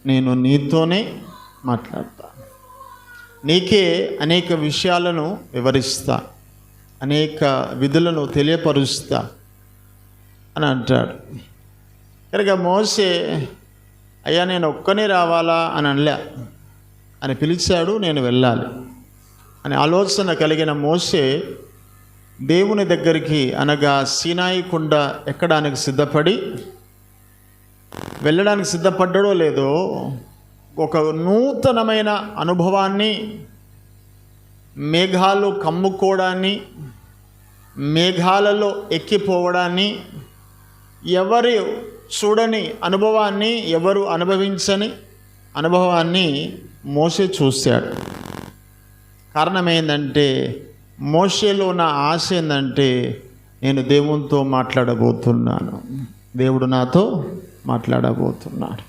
నేను నీతోనే మాట్లాడతా, నీకే అనేక విషయాలను వివరిస్తా, అనేక విధులను తెలియపరుస్తా అని అంటాడు. కనుక మోసే అయ్యా నేను ఒక్కనే రావాలా అని అనలే, అని పిలిచాడు, నేను వెళ్ళాలి అని ఆలోచన కలిగిన మోసే దేవుని దగ్గరికి అనగా సీనాయి కొండ ఎక్కడానికి సిద్ధపడి వెళ్ళడానికి సిద్ధపడ్డాడో లేదో ఒక నూతనమైన అనుభవాన్ని, మేఘాలు కమ్ముకోవడాన్ని, మేఘాలలో ఎక్కిపోవడాన్ని, ఎవరు చూడని అనుభవాన్ని, ఎవరు అనుభవించని అనుభవాన్ని మోసే చూశాడు. కారణం ఏంటంటే మోషేలో ఉన్న ఆశ ఏంటంటే నేను దేవునితో మాట్లాడబోతున్నాను, దేవుడు నాతో మాట్లాడబోతున్నాడు.